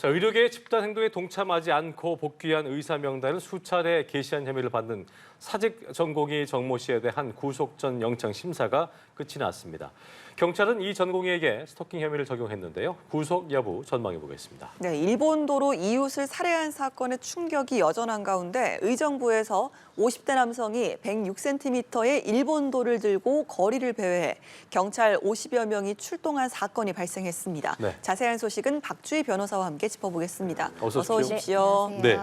자, 의료계의 집단 행동에 동참하지 않고 복귀한 의사 명단을 수차례 게시한 혐의를 받는 사직 전공의 정모 씨에 대한 구속 전 영장 심사가 끝이 났습니다. 경찰은 이 전공의에게 스토킹 혐의를 적용했는데요. 구속 여부 전망해 보겠습니다. 네, 일본도로 이웃을 살해한 사건의 충격이 여전한 가운데 의정부에서 50대 남성이 106cm의 일본도를 들고 거리를 배회해 경찰 50여 명이 출동한 사건이 발생했습니다. 네. 자세한 소식은 박주희 변호사와 함께 짚어보겠습니다. 어서 오십시오. 네.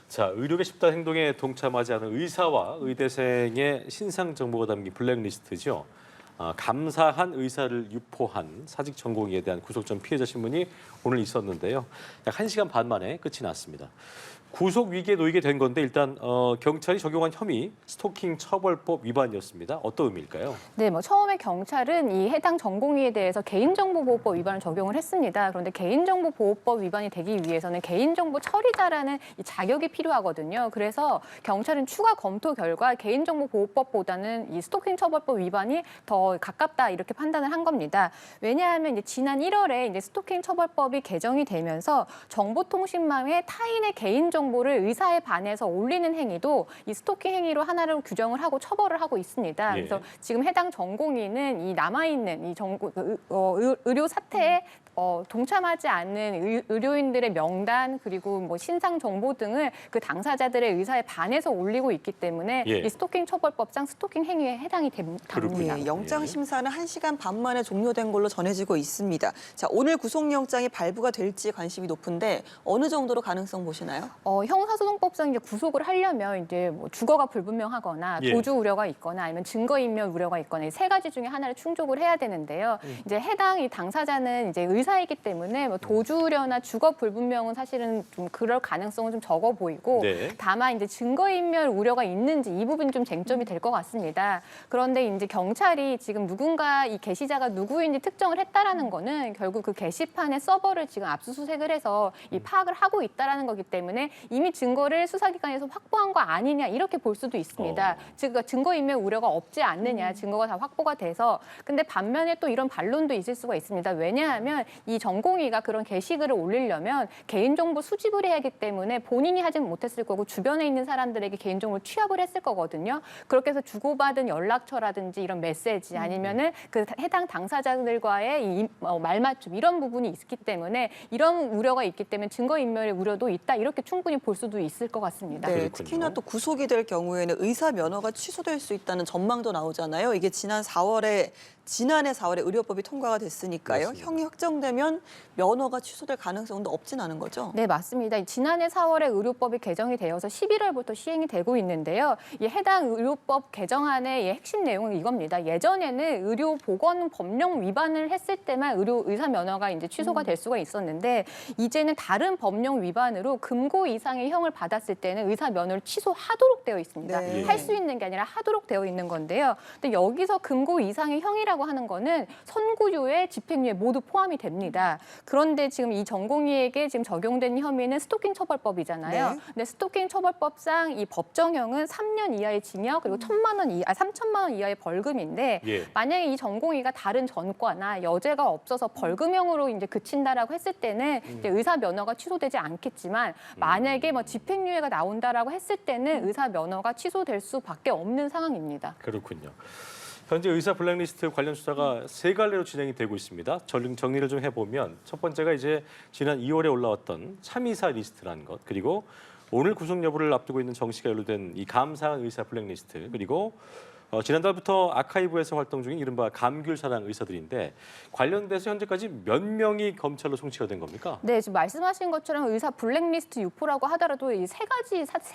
자, 의료계 집단 행동에 동참하지 않은 의사와 의대생의 신상 정보가 담긴 블랙리스트죠. 감사한 의사를 유포한 사직 전공의에 대한 구속 전 피해자 신문이 오늘 있었는데요. 약 1시간 반 만에 끝이 났습니다. 구속 위기에 놓이게 된 건데 일단 경찰이 적용한 혐의 스토킹 처벌법 위반이었습니다. 어떤 의미일까요? 네, 처음에 경찰은 이 해당 전공의에 대해서 개인정보보호법 위반을 적용을 했습니다. 그런데 개인정보보호법 위반이 되기 위해서는 개인정보 처리자라는 이 자격이 필요하거든요. 그래서 경찰은 추가 검토 결과 개인정보보호법보다는 이 스토킹 처벌법 위반이 더 가깝다 이렇게 판단을 한 겁니다. 왜냐하면 이제 지난 1월에 이제 스토킹 처벌법이 개정이 되면서 정보통신망에 타인의 개인정보를 의사에 반해서 올리는 행위도 이 스토킹 행위로 하나를 규정을 하고 처벌을 하고 있습니다. 그래서 지금 해당 전공의는 이 남아있는 이 의료 사태에 동참하지 않는 의료인들의 명단 그리고 신상 정보 등을 그 당사자들의 의사에 반해서 올리고 있기 때문에 이 스토킹 처벌법상 스토킹 행위에 해당이 됩니다. 예, 영장 심사는 1시간 반 만에 종료된 걸로 전해지고 있습니다. 자, 오늘 구속영장이 발부가 될지 관심이 높은데 어느 정도로 가능성 보시나요? 형사소송법상 이제 구속을 하려면 이제 주거가 불분명하거나 도주 우려가 있거나 아니면 증거인멸 우려가 있거나 이 세 가지 중에 하나를 충족을 해야 되는데요. 이제 해당 이 당사자는 이제 의사이기 때문에 도주 우려나 주거 불분명은 사실은 좀 그럴 가능성은 좀 적어 보이고 다만 이제 증거인멸 우려가 있는지 이 부분이 좀 쟁점이 될 것 같습니다. 그런데 이제 경찰이 지금 누군가 이 게시자가 누구인지 특정을 했다라는 거는 결국 그 게시판의 서버를 지금 압수수색을 해서 이 파악을 하고 있다라는 거기 때문에 이미 증거를 수사기관에서 확보한 거 아니냐 이렇게 볼 수도 있습니다. 즉 증거인멸 우려가 없지 않느냐 증거가 다 확보가 돼서 근데 반면에 또 이런 반론도 있을 수가 있습니다. 왜냐하면 이 전공의가 그런 게시글을 올리려면 개인정보 수집을 해야 하기 때문에 본인이 하진 못했을 거고 주변에 있는 사람들에게 개인정보를 취합을 했을 거거든요. 그렇게 해서 주고받은 연락처라든지 이런 메시지 아니면은 그 해당 당사자들과의 이 말맞춤 이런 부분이 있기 때문에 이런 우려가 있기 때문에 증거인멸의 우려도 있다 이렇게 충분히 볼 수도 있을 것 같습니다. 네, 특히나 또 구속이 될 경우에는 의사 면허가 취소될 수 있다는 전망도 나오잖아요. 이게 지난해 4월에 의료법이 통과가 됐으니까요. 맞습니다. 형이 확정되면 면허가 취소될 가능성도 없진 않은 거죠? 네, 맞습니다. 지난해 4월에 의료법이 개정이 되어서 11월부터 시행이 되고 있는데요. 이 해당 의료법 개정안의 핵심 내용은 이겁니다. 예전에는 의료보건 법령 위반을 했을 때만 의사 면허가 이제 취소가 될 수가 있었는데 이제는 다른 법령 위반으로 금고 이상의 형을 받았을 때는 의사 면허를 취소하도록 되어 있습니다. 네. 할 수 있는 게 아니라 하도록 되어 있는 건데요. 근데 여기서 금고 이상의 형이라고 하는 거는 선고유예, 집행유예 모두 포함이 됩니다. 그런데 지금 이 전공의에게 지금 적용된 혐의는 스토킹 처벌법이잖아요. 네. 근데 스토킹 처벌법상 이 법정형은 3년 이하의 징역 그리고 3천만 원 이하의 벌금인데 만약에 이 전공의가 다른 전과나 여죄가 없어서 벌금형으로 이제 그친다라고 했을 때는 이제 의사 면허가 취소되지 않겠지만 만약에 집행유예가 나온다라고 했을 때는 의사 면허가 취소될 수밖에 없는 상황입니다. 그렇군요. 현재 의사 블랙리스트 관련 수사가 세 갈래로 진행이 되고 있습니다. 정리를 좀 해보면 첫 번째가 이제 지난 2월에 올라왔던 참의사 리스트라는 것, 그리고 오늘 구속 여부를 앞두고 있는 정 씨가 연루된 이 감사한 의사 블랙리스트, 그리고 지난달부터 아카이브에서 활동 중인 이른바 감귤사랑 의사들인데 관련돼서 현재까지 몇 명이 검찰로 송치가 된 겁니까? 네, 지금 말씀하신 것처럼 의사 블랙리스트 유포라고 하더라도 이 세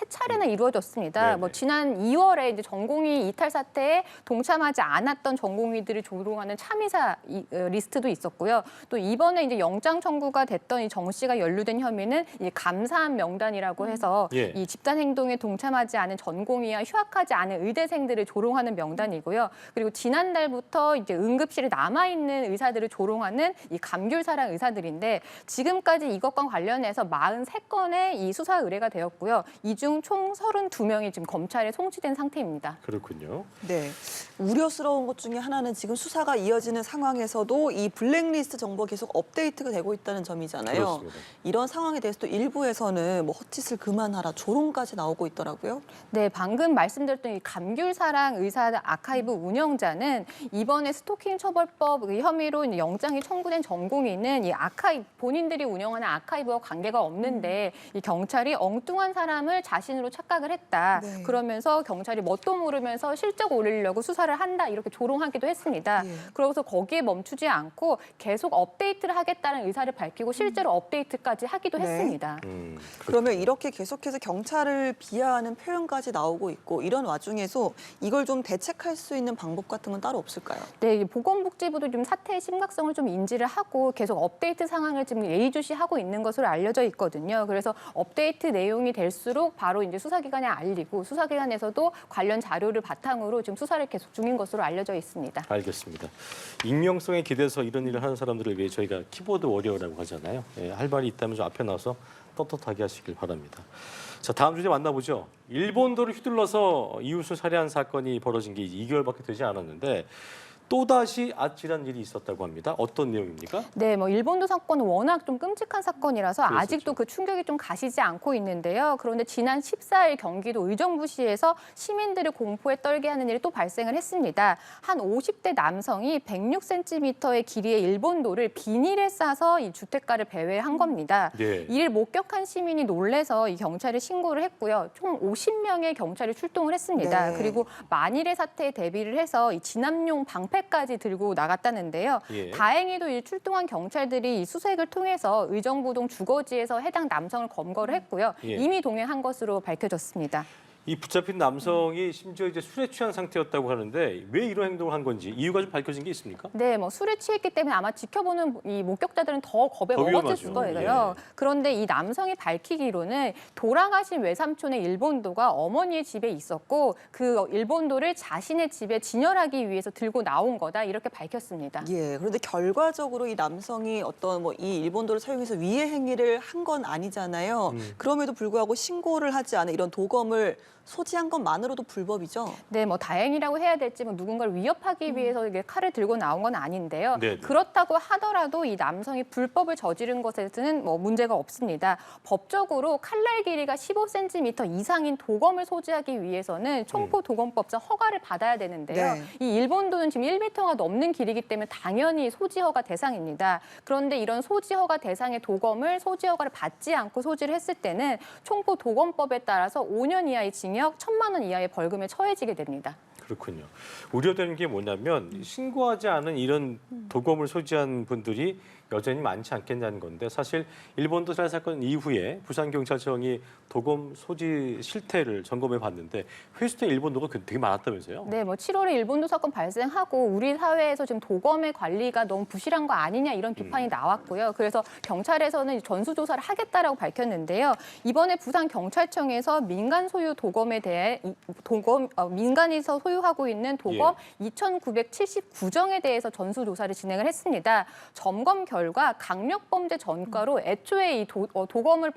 차례나 이루어졌습니다. 지난 2월에 이제 전공의 이탈 사태에 동참하지 않았던 전공의들이 조롱하는 참의사 리스트도 있었고요. 또 이번에 이제 영장 청구가 됐던 이 정 씨가 연루된 혐의는 이 감사한 명단이라고 해서 이 집단 행동에 동참하지 않은 전공의와 휴학하지 않은 의대생들을 조롱하는 조롱하는 명단이고요. 그리고 지난달부터 이제 응급실에 남아 있는 의사들을 조롱하는 이 감귤사랑 의사들인데 지금까지 이것과 관련해서 43건의 이 수사 의뢰가 되었고요. 이 중 총 32명이 지금 검찰에 송치된 상태입니다. 그렇군요. 네. 우려스러운 것 중에 하나는 지금 수사가 이어지는 상황에서도 이 블랙리스트 정보가 계속 업데이트가 되고 있다는 점이잖아요. 그렇습니다. 이런 상황에 대해서 또 일부에서는 뭐 헛짓을 그만하라 조롱까지 나오고 있더라고요. 네, 방금 말씀드렸던 이 감귤사랑 의사 아카이브 운영자는 이번에 스토킹 처벌법 혐의로 이제 영장이 청구된 전공인은 이 아카이브 본인들이 운영하는 아카이브와 관계가 없는데 이 경찰이 엉뚱한 사람을 자신으로 착각을 했다. 네. 그러면서 경찰이 뭣도 모르면서 실적 올리려고 수사를 한다 이렇게 조롱하기도 했습니다. 예. 그러고서 거기에 멈추지 않고 계속 업데이트를 하겠다는 의사를 밝히고 실제로 업데이트까지 하기도 네. 했습니다. 그러면 이렇게 계속해서 경찰을 비하하는 표현까지 나오고 있고 이런 와중에서 이걸 좀 대책할 수 있는 방법 같은 건 따로 없을까요? 네, 보건복지부도 좀 사태의 심각성을 좀 인지를 하고 계속 업데이트 상황을 지금 예의주시하고 있는 것으로 알려져 있거든요. 그래서 업데이트 내용이 될수록 바로 이제 수사기관에 알리고 수사기관에서도 관련 자료를 바탕으로 지금 수사를 계속 중인 것으로 알려져 있습니다. 알겠습니다. 익명성에 기대서 이런 일을 하는 사람들을 위해 저희가 키보드 워리어라고 하잖아요. 예, 할 말이 있다면 좀 앞에 나와서 떳떳하게 하시길 바랍니다. 자, 다음 주제 만나보죠. 일본도를 휘둘러서 이웃을 살해한 사건이 벌어진 게 2개월밖에 되지 않았는데 또다시 아찔한 일이 있었다고 합니다. 어떤 내용입니까? 네, 뭐 일본도 사건은 워낙 좀 끔찍한 사건이라서 그랬었죠. 아직도 그 충격이 좀 가시지 않고 있는데요. 그런데 지난 14일 경기도 의정부시에서 시민들을 공포에 떨게 하는 일이 또 발생을 했습니다. 한 50대 남성이 106cm의 길이의 일본도를 비닐에 싸서 이 주택가를 배회한 겁니다. 네. 이를 목격한 시민이 놀래서 이 경찰에 신고를 했고요. 총 50명의 경찰이 출동을 했습니다. 네. 그리고 만일의 사태에 대비를 해서 이 진압용 방패까지 들고 나갔다는데요. 예. 다행히도 이 출동한 경찰들이 이 수색을 통해서 의정부동 주거지에서 해당 남성을 검거를 했고요. 예. 이미 동행한 것으로 밝혀졌습니다. 이 붙잡힌 남성이 심지어 이제 술에 취한 상태였다고 하는데 왜 이런 행동을 한 건지 이유가 좀 밝혀진 게 있습니까? 네, 뭐 술에 취했기 때문에 아마 지켜보는 이 목격자들은 더 겁에 더 먹었을 위험하죠. 거예요. 그런데 이 남성이 밝히기로는 돌아가신 외삼촌의 일본도가 어머니의 집에 있었고 그 일본도를 자신의 집에 진열하기 위해서 들고 나온 거다 이렇게 밝혔습니다. 예. 그런데 결과적으로 이 남성이 어떤 뭐 이 일본도를 사용해서 위해 행위를 한 건 아니잖아요. 그럼에도 불구하고 신고를 하지 않은 이런 도검을 소지한 것만으로도 불법이죠. 네, 뭐 다행이라고 해야 될지 뭐 누군가를 위협하기 위해서 이게 칼을 들고 나온 건 아닌데요. 네네. 그렇다고 하더라도 이 남성이 불법을 저지른 것에는 뭐 문제가 없습니다. 법적으로 칼날 길이가 15cm 이상인 도검을 소지하기 위해서는 총포도검법상 허가를 받아야 되는데요. 네. 이 일본도는 지금 1m가 넘는 길이기 때문에 당연히 소지 허가 대상입니다. 그런데 이런 소지 허가 대상의 도검을 소지 허가를 받지 않고 소지를 했을 때는 총포도검법에 따라서 5년 이하의 징역 1,000만 원 이하의 벌금에 처해지게 됩니다. 그렇군요. 우려되는 게 뭐냐면 신고하지 않은 이런 도검을 소지한 분들이 여전히 많지 않겠냐는 건데 사실 일본도 살해 사건 이후에 부산경찰청이 도검 소지 실태를 점검해 봤는데 회수된 일본도가 되게 많았다면서요? 네, 뭐 7월에 일본도 사건 발생하고 우리 사회에서 지금 도검의 관리가 너무 부실한 거 아니냐 이런 비판이 나왔고요. 그래서 경찰에서는 전수조사를 하겠다라고 밝혔는데요. 이번에 부산경찰청에서 민간 소유 도검에 대해 민간에서 소유하고 있는 도검 2,979정에 대해서 전수조사를 진행을 했습니다. 점검 결과 강력범죄 전과로 애초에 이 도검을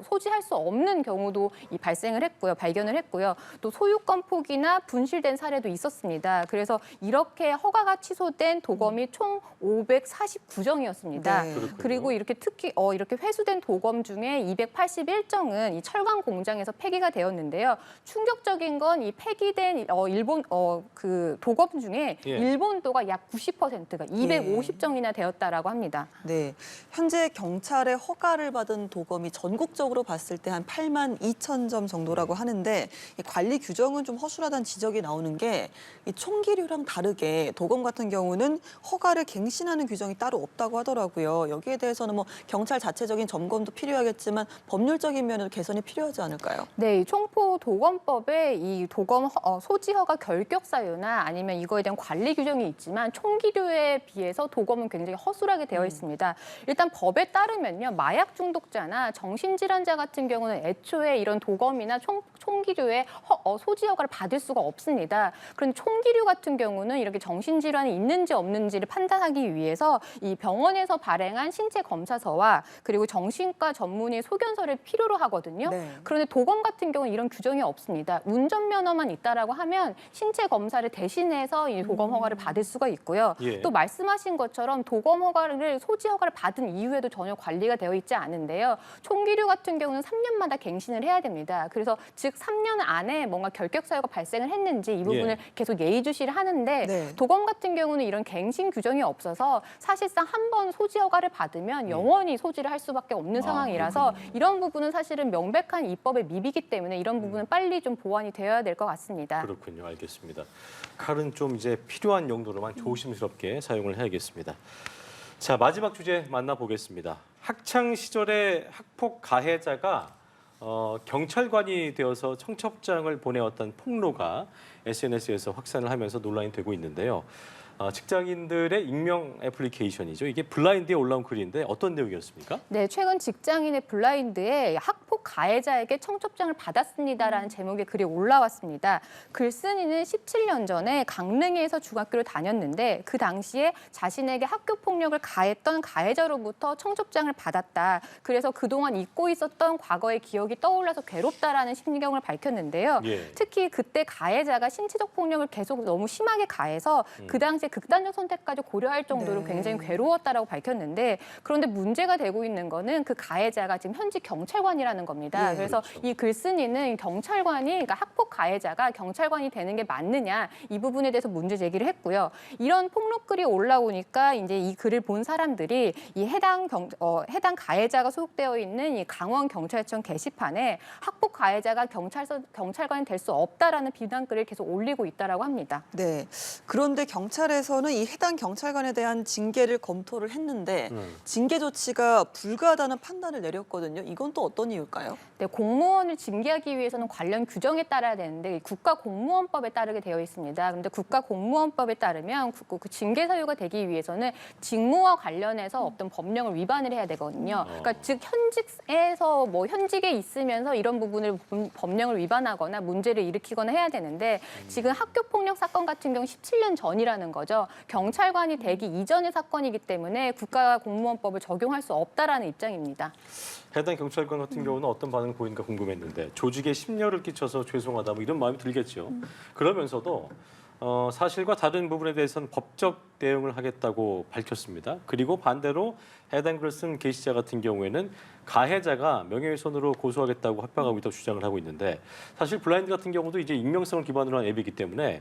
소지할 수 없는 경우도 발생을 했고요, 발견을 했고요. 또 소유권 포기나 분실된 사례도 있었습니다. 그래서 이렇게 허가가 취소된 도검이 총 549정이었습니다. 네. 그리고 이렇게 특히 이렇게 회수된 도검 중에 281정은 이 철강 공장에서 폐기가 되었는데요. 충격적인 건 이 폐기된 일본 그 도검 중에 예. 일본도가 약 90%가 250정이나 되었다라고 합니다. 네. 현재 경찰의 허가를 받은 도검이 전국적으로 봤을 때 한 8만 2천 점 정도라고 하는데 이 관리 규정은 좀 허술하다는 지적이 나오는 게 이 총기류랑 다르게 도검 같은 경우는 허가를 갱신하는 규정이 따로 없다고 하더라고요. 여기에 대해서는 뭐 경찰 자체적인 점검도 필요하겠지만 법률적인 면에도 개선이 필요하지 않을까요? 네, 이 총포도검법에 이 도검 소지 허가 결격 사유나 아니면 이거에 대한 관리 규정이 있지만 총기류에 비해서 도검은 굉장히 허술하게 되어 있습니다. 일단 법에 따르면요, 마약 중독자나 정신질환자 같은 경우는 애초에 이런 도검이나 총기류의 소지 허가를 받을 수가 없습니다. 그런데 총기류 같은 경우는 이렇게 정신질환이 있는지 없는지를 판단하기 위해서 이 병원에서 발행한 신체 검사서와 그리고 정신과 전문의 소견서를 필요로 하거든요. 네. 그런데 도검 같은 경우는 이런 규정이 없습니다. 운전면허만 있다라고 하면 신체 검사를 대신해서 이 도검 허가를 받을 수가 있고요. 예. 또 말씀하신 것처럼 도검 허가를 소지 허가를 받은 이후에도 전혀 관리가 되어 있지 않은데요. 총기류 같은 경우는 3년마다 갱신을 해야 됩니다. 그래서 즉 3년 안에 뭔가 결격 사유가 발생을 했는지 이 부분을 예. 계속 예의주시를 하는데 네. 도검 같은 경우는 이런 갱신 규정이 없어서 사실상 한 번 소지 허가를 받으면 영원히 소지를 할 수밖에 없는 상황이라서 이런 부분은 사실은 명백한 입법의 미비기 때문에 이런 부분은 빨리 좀 보완이 되어야 될 것 같습니다. 그렇군요. 알겠습니다. 칼은 좀 이제 필요한 용도로만 조심스럽게 사용을 해야겠습니다. 자, 마지막 주제 만나보겠습니다. 학창 시절에 학폭 가해자가 경찰관이 되어서 청첩장을 보내왔던 폭로가 SNS에서 확산을 하면서 논란이 되고 있는데요. 직장인들의 익명 애플리케이션이죠. 이게 블라인드에 올라온 글인데 어떤 내용이었습니까? 네, 최근 직장인의 블라인드에 학폭 가해자에게 청첩장을 받았습니다라는 제목의 글이 올라왔습니다. 글쓴이는 17년 전에 강릉에서 중학교를 다녔는데 그 당시에 자신에게 학교 폭력을 가했던 가해자로부터 청첩장을 받았다. 그래서 그동안 잊고 있었던 과거의 기억이 떠올라서 괴롭다라는 심경을 밝혔는데요. 예. 특히 그때 가해자가 신체적 폭력을 계속 너무 심하게 가해서 그 당시에 극단적 선택까지 고려할 정도로 네. 굉장히 괴로웠다라고 밝혔는데 그런데 문제가 되고 있는 거는 그 가해자가 지금 현직 경찰관이라는 겁니다. 예. 그래서 그렇죠. 이 글쓴이는 경찰관이 그러니까 학폭 가해자가 경찰관이 되는 게 맞느냐 이 부분에 대해서 문제 제기를 했고요. 이런 폭로글이 올라오니까 이제 이 글을 본 사람들이 이 해당 가해자가 소속되어 있는 이 강원 경찰청 게시판에 학폭 가해자가 경찰관이 될 수 없다라는 비난글을 계속 올리고 있다라고 합니다. 네. 그런데 경찰에서는 이 해당 경찰관에 대한 징계를 검토를 했는데 징계 조치가 불가하다는 판단을 내렸거든요. 이건 또 어떤 이유일까요? 네, 공무원을 징계하기 위해서는 관련 규정에 따라야 되는데 국가공무원법에 따르게 되어 있습니다. 그런데 국가공무원법에 따르면 그 징계 사유가 되기 위해서는 직무와 관련해서 어떤 법령을 위반을 해야 되거든요. 그러니까 즉 현직에서 현직에 있으면서 이런 부분을 법령을 위반하거나 문제를 일으키거나 해야 되는데 지금 학교 폭력 사건 같은 경우 17년 전이라는 거죠. 경찰관이 되기 이전의 사건이기 때문에 국가공무원법을 적용할 수 없다라는 입장입니다. 해당 경찰관 같은 경우는 어떤 반응을 보이는가 궁금했는데 조직에 심려를 끼쳐서 죄송하다 뭐 이런 마음이 들겠죠. 그러면서도 사실과 다른 부분에 대해서는 법적 대응을 하겠다고 밝혔습니다. 그리고 반대로 해당 글을 쓴 게시자 같은 경우에는 가해자가 명예훼손으로 고소하겠다고 합박하고 있다고 주장을 하고 있는데 사실 블라인드 같은 경우도 이제 익명성을 기반으로 한 앱이기 때문에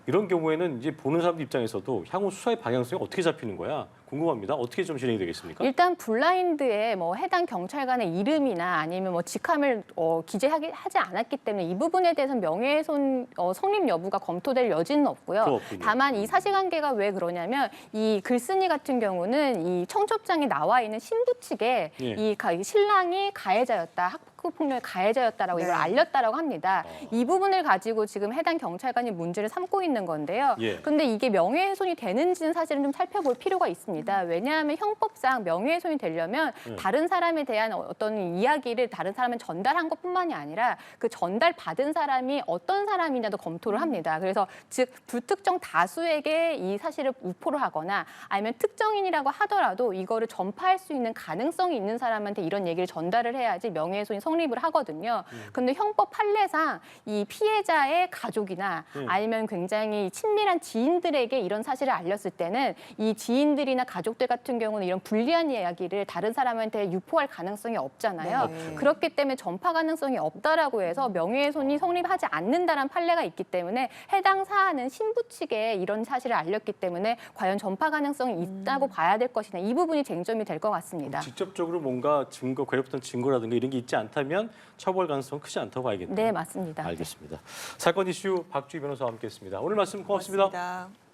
이런 경우에는 이제 보는 사람들 입장에서도 향후 수사의 방향성이 어떻게 잡히는 거야 궁금합니다. 어떻게 좀 진행이 되겠습니까? 일단 블라인드에 해당 경찰관의 이름이나 아니면 직함을 기재하지 않았기 때문에 이 부분에 대해서는 명예훼손 성립 여부가 검토될 여지는 없고요. 없군요. 다만 이 사실관계가 왜 그러냐면 이 글쓴이 같은 경우는 이 청첩장에 나와 있는 신부 측에 예. 이 신랑이 가해자였다. 학폭 폭력의 가해자였다라고 네. 이걸 알렸다라고 합니다. 이 부분을 가지고 지금 해당 경찰관이 문제를 삼고 있는 건데요. 예. 그런데 이게 명예훼손이 되는지는 사실은 좀 살펴볼 필요가 있습니다. 왜냐하면 형법상 명예훼손이 되려면 다른 사람에 대한 어떤 이야기를 다른 사람한테 전달한 것뿐만이 아니라 그 전달받은 사람이 어떤 사람이냐도 검토를 합니다. 그래서 즉 불특정 다수에게 이 사실을 유포를 하거나 아니면 특정인이라고 하더라도 이거를 전파할 수 있는 가능성이 있는 사람한테 이런 얘기를 전달을 해야지 명예훼손이 성립을 하거든요. 그런데 형법 판례상 이 피해자의 가족이나 아니면 굉장히 친밀한 지인들에게 이런 사실을 알렸을 때는 이 지인들이나 가족들 같은 경우는 이런 불리한 이야기를 다른 사람한테 유포할 가능성이 없잖아요. 네. 그렇기 때문에 전파 가능성이 없다라고 해서 명예훼손이 성립하지 않는다라는 판례가 있기 때문에 해당 사안은 신부 측에 이런 사실을 알렸기 때문에 과연 전파 가능성이 있다고 봐야 될 것이냐 이 부분이 쟁점이 될 것 같습니다. 직접적으로 뭔가 증거, 괴롭던 증거라든가 이런 게 있지 않다면 처벌 가능성은 크지 않다고 봐야겠네요. 네, 맞습니다. 알겠습니다. 사건 이슈 박주희 변호사와 함께했습니다. 오늘 말씀 고맙습니다. 고맙습니다.